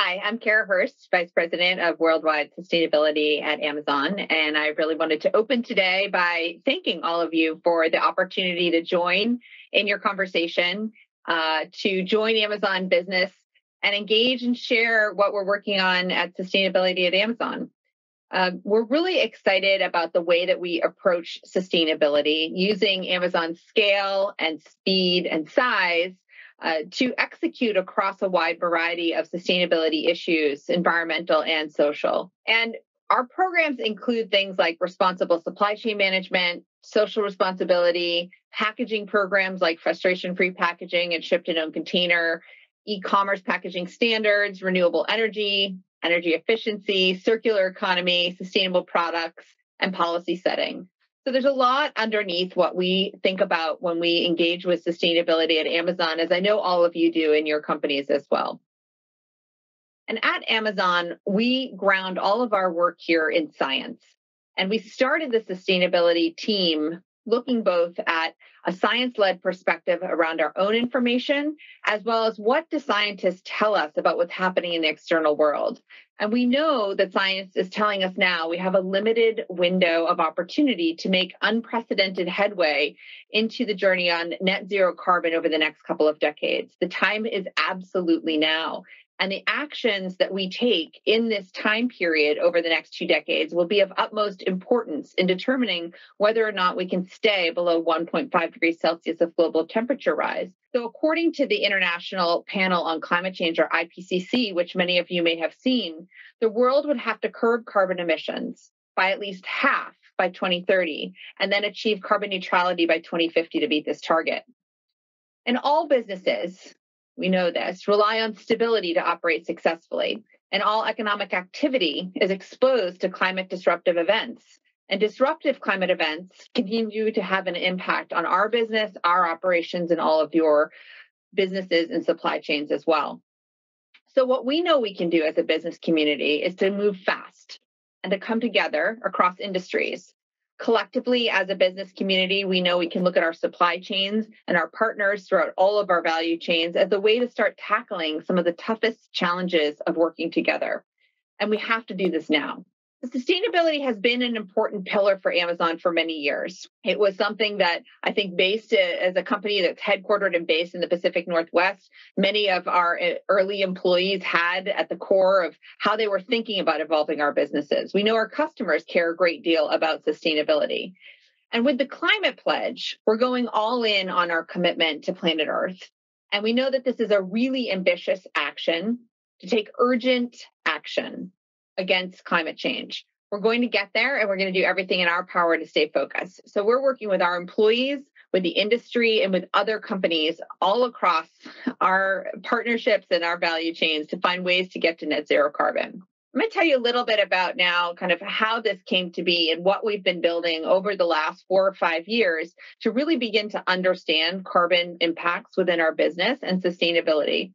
Hi, I'm Kara Hurst, Vice President of Worldwide Sustainability at Amazon. And I really wanted to open today by thanking all of you for the opportunity to join in your conversation, to join Amazon Business and engage and share what we're working on at sustainability at Amazon. We're really excited about the way that we approach sustainability using Amazon's scale and speed and size to execute across a wide variety of sustainability issues, environmental and social. And our programs include things like responsible supply chain management, social responsibility, packaging programs like frustration-free packaging and shipped in own container, e-commerce packaging standards, renewable energy, energy efficiency, circular economy, sustainable products, and policy setting. So there's a lot underneath what we think about when we engage with sustainability at Amazon, as I know all of you do in your companies as well. And at Amazon, we ground all of our work here in science. And we started the sustainability team looking both at a science-led perspective around our own information, as well as what do scientists tell us about what's happening in the external world. And we know that science is telling us now we have a limited window of opportunity to make unprecedented headway into the journey on net zero carbon over the next couple of decades. The time is absolutely now. And the actions that we take in this time period over the next 2 decades will be of utmost importance in determining whether or not we can stay below 1.5 degrees Celsius of global temperature rise. So according to the International Panel on Climate Change, or IPCC, which many of you may have seen, the world would have to curb carbon emissions by at least half by 2030, and then achieve carbon neutrality by 2050 to meet this target. And all businesses, we know this, rely on stability to operate successfully, and all economic activity is exposed to climate disruptive events. And disruptive climate events continue to have an impact on our business, our operations, and all of your businesses and supply chains as well. So what we know we can do as a business community is to move fast and to come together across industries. Collectively, as a business community, we know we can look at our supply chains and our partners throughout all of our value chains as a way to start tackling some of the toughest challenges of working together. And we have to do this now. Sustainability has been an important pillar for Amazon for many years. It was something that I think based as a company that's headquartered and based in the Pacific Northwest, many of our early employees had at the core of how they were thinking about evolving our businesses. We know our customers care a great deal about sustainability. And with the climate pledge, we're going all in on our commitment to planet Earth. And we know that this is a really ambitious action to take urgent action against climate change. We're going to get there, and we're going to do everything in our power to stay focused. So we're working with our employees, with the industry, and with other companies all across our partnerships and our value chains to find ways to get to net zero carbon. I'm going to tell you a little bit about now kind of how this came to be and what we've been building over the last 4 or 5 years to really begin to understand carbon impacts within our business and sustainability.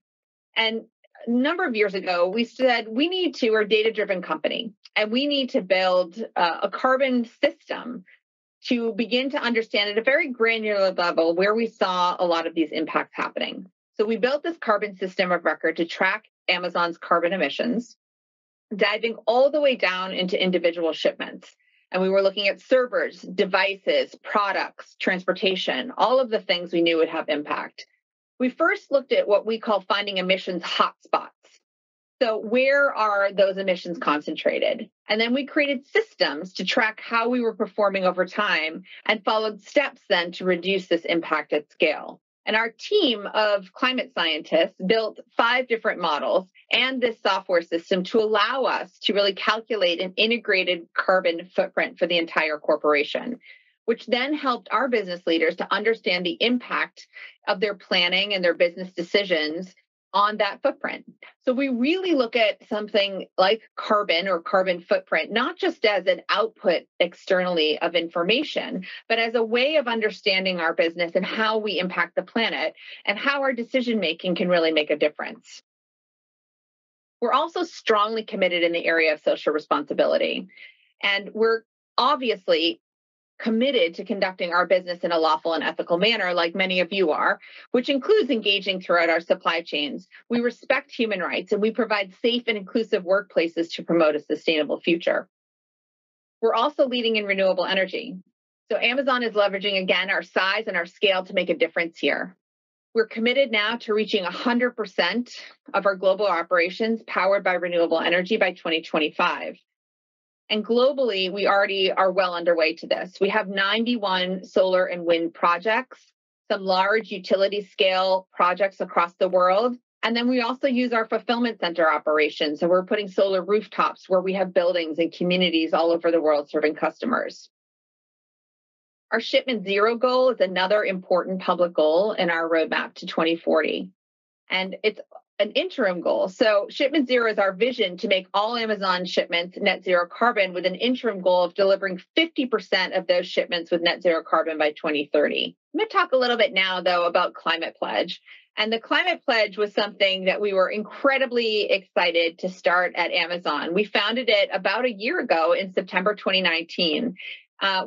And a number of years ago, we said we're a data-driven company, and we need to build a carbon system to begin to understand at a very granular level where we saw a lot of these impacts happening. So we built this carbon system of record to track Amazon's carbon emissions, diving all the way down into individual shipments. And we were looking at servers, devices, products, transportation, all of the things we knew would have impact. We first looked at what we call finding emissions hotspots. So where are those emissions concentrated? And then we created systems to track how we were performing over time and followed steps then to reduce this impact at scale. And our team of climate scientists built 5 different models and this software system to allow us to really calculate an integrated carbon footprint for the entire corporation, which then helped our business leaders to understand the impact of their planning and their business decisions on that footprint. So we really look at something like carbon or carbon footprint, not just as an output externally of information, but as a way of understanding our business and how we impact the planet and how our decision-making can really make a difference. We're also strongly committed in the area of social responsibility. And we're obviously committed to conducting our business in a lawful and ethical manner, like many of you are, which includes engaging throughout our supply chains. We respect human rights, and we provide safe and inclusive workplaces to promote a sustainable future. We're also leading in renewable energy. So Amazon is leveraging, again, our size and our scale to make a difference here. We're committed now to reaching 100% of our global operations powered by renewable energy by 2025. And globally, we already are well underway to this. We have 91 solar and wind projects, some large utility scale projects across the world. And then we also use our fulfillment center operations. So we're putting solar rooftops where we have buildings and communities all over the world serving customers. Our Shipment Zero goal is another important public goal in our roadmap to 2040. And it's an interim goal. So Shipment Zero is our vision to make all Amazon shipments net zero carbon, with an interim goal of delivering 50% of those shipments with net zero carbon by 2030. I'm going to talk a little bit now, though, about Climate Pledge. And the Climate Pledge was something that we were incredibly excited to start at Amazon. We founded it about a year ago in September 2019.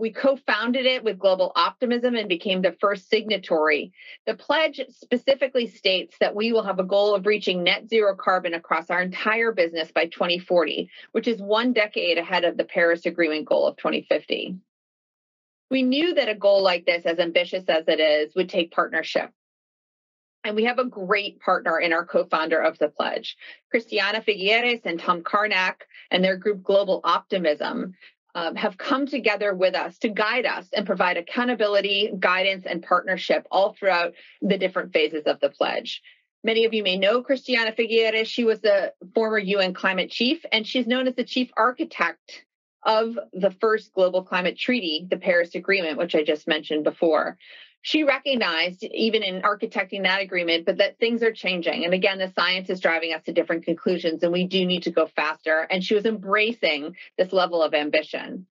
We co-founded it with Global Optimism and became the first signatory. The pledge specifically states that we will have a goal of reaching net zero carbon across our entire business by 2040, which is 1 decade ahead of the Paris Agreement goal of 2050. We knew that a goal like this, as ambitious as it is, would take partnership. And we have a great partner in our co-founder of the pledge. Christiana Figueres and Tom Karnak and their group Global Optimism have come together with us to guide us and provide accountability, guidance, and partnership all throughout the different phases of the pledge. Many of you may know Christiana Figueres. She was the former UN climate chief, and she's known as the chief architect of the first global climate treaty, the Paris Agreement, which I just mentioned before. She recognized, even in architecting that agreement, but that things are changing. And again, the science is driving us to different conclusions, and we do need to go faster. And she was embracing this level of ambition.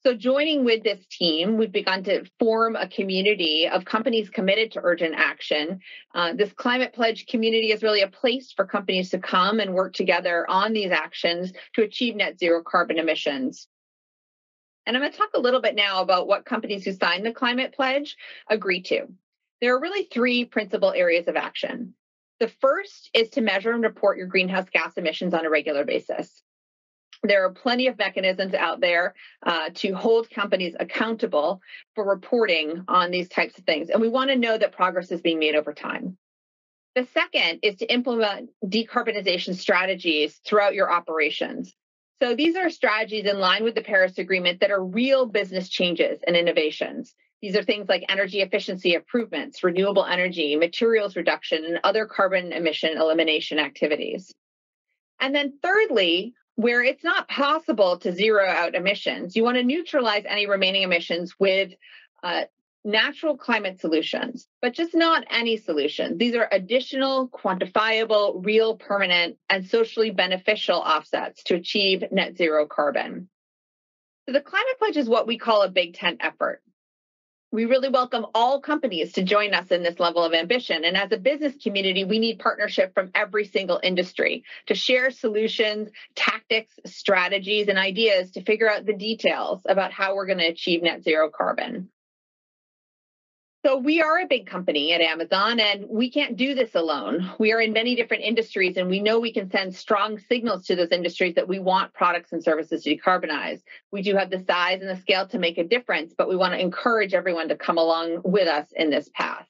So joining with this team, we've begun to form a community of companies committed to urgent action. This Climate Pledge community is really a place for companies to come and work together on these actions to achieve net zero carbon emissions. And I'm going to talk a little bit now about what companies who signed the Climate Pledge agree to. There are really 3 principal areas of action. The first is to measure and report your greenhouse gas emissions on a regular basis. There are plenty of mechanisms out there to hold companies accountable for reporting on these types of things. And we want to know that progress is being made over time. The second is to implement decarbonization strategies throughout your operations. So these are strategies in line with the Paris Agreement that are real business changes and innovations. These are things like energy efficiency improvements, renewable energy, materials reduction, and other carbon emission elimination activities. And then thirdly, where it's not possible to zero out emissions, you want to neutralize any remaining emissions with natural climate solutions, but just not any solution. These are additional, quantifiable, real, permanent, and socially beneficial offsets to achieve net zero carbon. So the Climate Pledge is what we call a big tent effort. We really welcome all companies to join us in this level of ambition. And as a business community, we need partnership from every single industry to share solutions, tactics, strategies, and ideas to figure out the details about how we're going to achieve net zero carbon. So we are a big company at Amazon, and we can't do this alone. We are in many different industries, and we know we can send strong signals to those industries that we want products and services to decarbonize. We do have the size and the scale to make a difference, but we want to encourage everyone to come along with us in this path.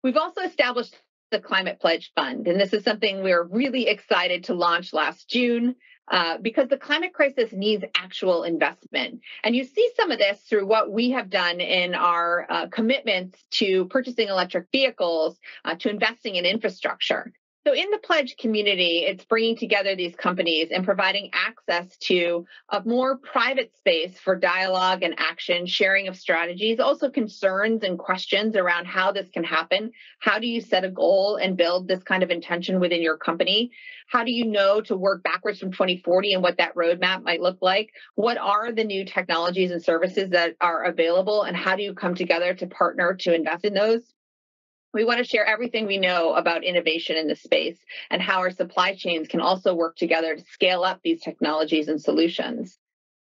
We've also established the Climate Pledge Fund, and this is something we're really excited to launch last June. Because the climate crisis needs actual investment. And you see some of this through what we have done in our commitments to purchasing electric vehicles, to investing in infrastructure. So in the pledge community, it's bringing together these companies and providing access to a more private space for dialogue and action, sharing of strategies, also concerns and questions around how this can happen. How do you set a goal and build this kind of intention within your company? How do you know to work backwards from 2040 and what that roadmap might look like? What are the new technologies and services that are available, and how do you come together to partner to invest in those? We want to share everything we know about innovation in this space and how our supply chains can also work together to scale up these technologies and solutions.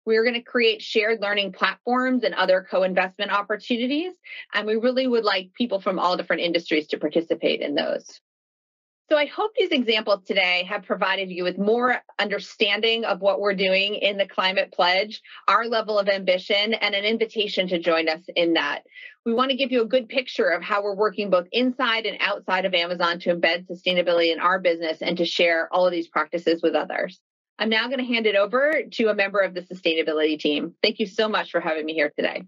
We're going to create shared learning platforms and other co-investment opportunities. And we really would like people from all different industries to participate in those. So I hope these examples today have provided you with more understanding of what we're doing in the Climate Pledge, our level of ambition, and an invitation to join us in that. We want to give you a good picture of how we're working both inside and outside of Amazon to embed sustainability in our business and to share all of these practices with others. I'm now going to hand it over to a member of the sustainability team. Thank you so much for having me here today.